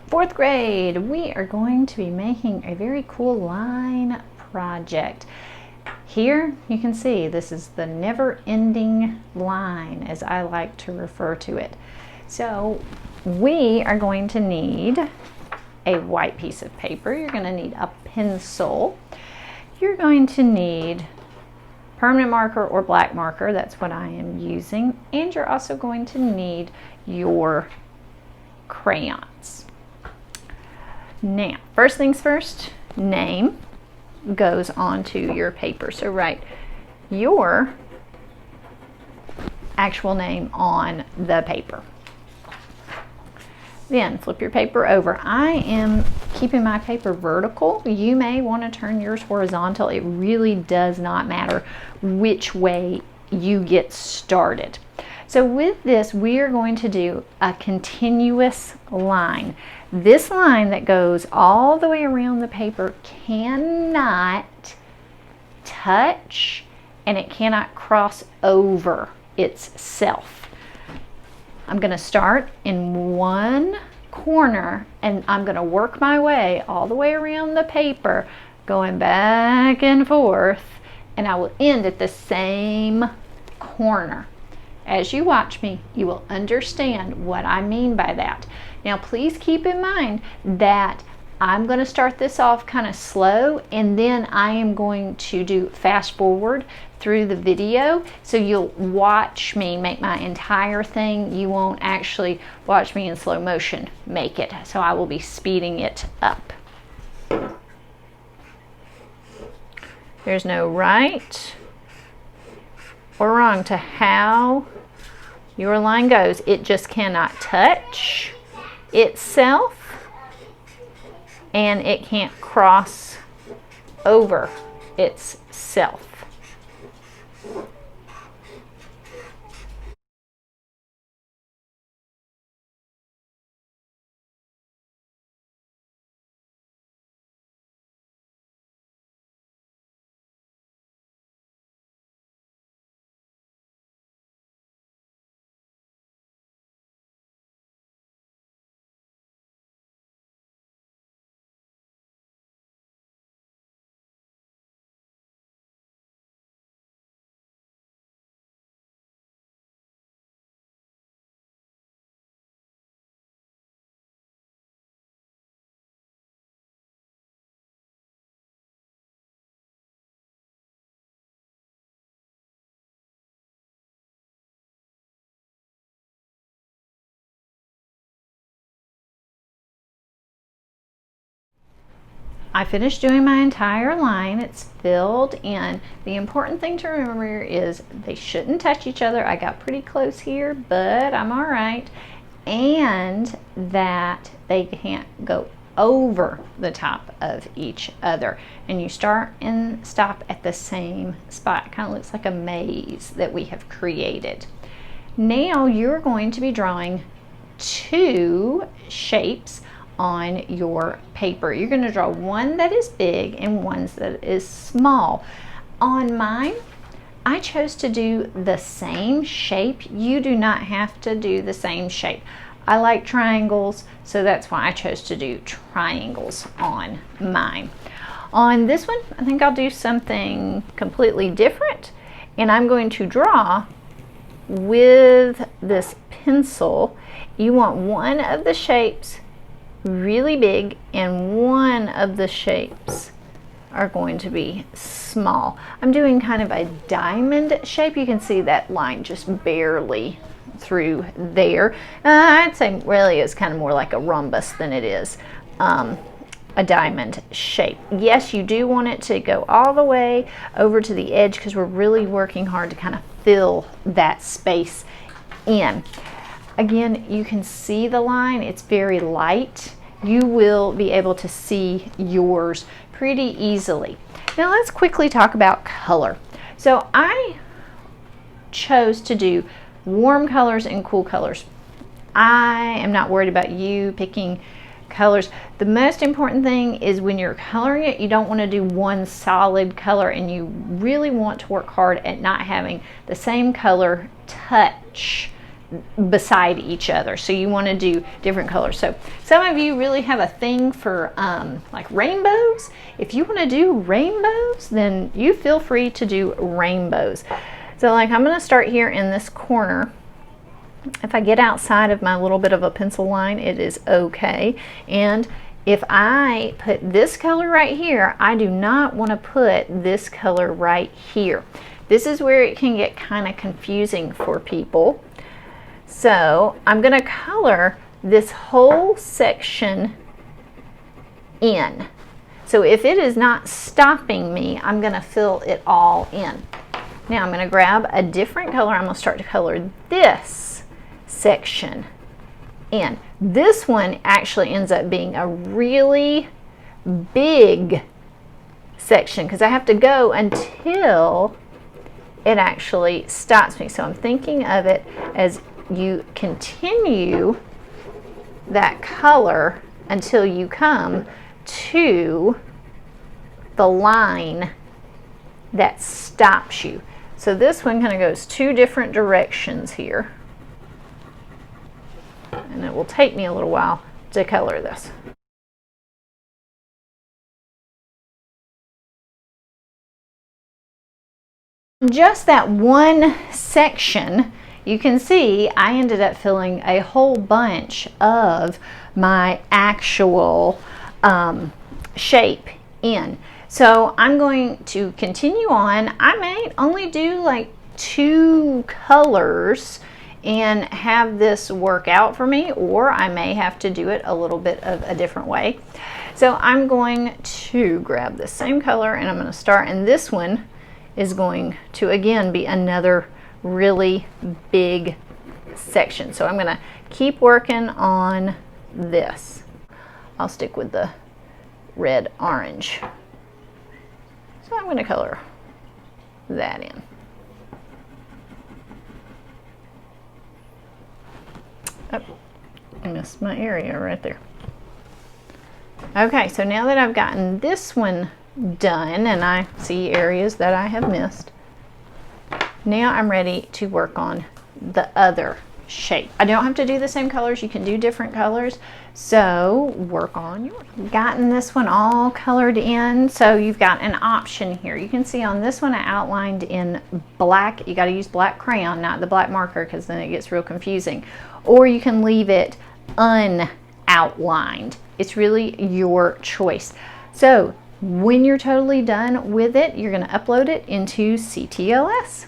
Fourth grade, we are going to be making a very cool line project. Here you can see this is the never-ending line, as I like to refer to it. So we are going to need a white piece of paper. You're going to need a pencil. You're going to need permanent marker or black marker. That's what I am using. And you're also going to need your crayons. Now, first things first, name goes onto your paper. So write your actual name on the paper. Then flip your paper over. I am keeping my paper vertical. You may want to turn yours horizontal. It really does not matter which way you get started. So with this, we are going to do a continuous line. This line that goes all the way around the paper cannot touch and it cannot cross over itself. I'm going to start in one corner and I'm going to work my way all the way around the paper, going back and forth, and I will end at the same corner. As you watch me, you will understand what I mean by that. Now, please keep in mind that I'm going to start this off kind of slow, and then I am going to do fast forward through the video. So you'll watch me make my entire thing. You won't actually watch me in slow motion make it. So I will be speeding it up. There's no right or wrong to how your line goes. It just cannot touch itself and it can't cross over itself. I finished doing my entire line. It's filled in. The important thing to remember is they shouldn't touch each other. I got pretty close here, but I'm all right. And that they can't go over the top of each other. And you start and stop at the same spot. It kind of looks like a maze that we have created. Now you're going to be drawing two shapes on your paper. You're going to draw one that is big and one that is small. On mine, I chose to do the same shape. You do not have to do the same shape. I like triangles, so that's why I chose to do triangles on mine. On this one, I think I'll do something completely different, and I'm going to draw with this pencil. You want one of the shapes really big and one of the shapes are going to be small. I'm doing kind of a diamond shape. You can see that line just barely through there. I'd say really it's kind of more like a rhombus than it is a diamond shape. Yes, you do want it to go all the way over to the edge because we're really working hard to kind of fill that space in. Again, you can see the line. It's very light. You will be able to see yours pretty easily. Now let's quickly talk about color. So I chose to do warm colors and cool colors. I am not worried about you picking colors. The most important thing is when you're coloring it, you don't want to do one solid color, and you really want to work hard at not having the same color touch beside each other. So you want to do different colors. So some of you really have a thing for like rainbows. If you want to do rainbows, then you feel free to do rainbows. So like I'm going to start here in this corner. If I get outside of my little bit of a pencil line, it is okay. And if I put this color right here, I do not want to put this color right here. This is where it can get kind of confusing for people. So I'm going to color this whole section in. So if it is not stopping me, I'm going to fill it all in. Now I'm going to grab a different color. I'm going to start to color this section in. This one actually ends up being a really big section because I have to go until it actually stops me. So I'm thinking of it as you continue that color until you come to the line that stops you. So this one kind of goes two different directions here. And it will take me a little while to color this. Just that one section, you can see I ended up filling a whole bunch of my actual shape in. So I'm going to continue on. I may only do like 2 colors and have this work out for me, or I may have to do it a little bit of a different way. So I'm going to grab the same color and I'm going to start, and this one is going to again be another really big section. So I'm going to keep working on this. I'll stick with the red orange. So I'm going to color that in. Oh, I missed my area right there. Okay, so now that I've gotten this one done and I see areas that I have missed, now I'm ready to work on the other shape. I don't have to do the same colors, you can do different colors, so work on yours. Gotten this one all colored in, so you've got an option here. You can see on this one I outlined in black. You got to use black crayon, not the black marker, because then it gets real confusing. Or you can leave it unoutlined. It's really your choice. So when you're totally done with it, you're going to upload it into CTLS.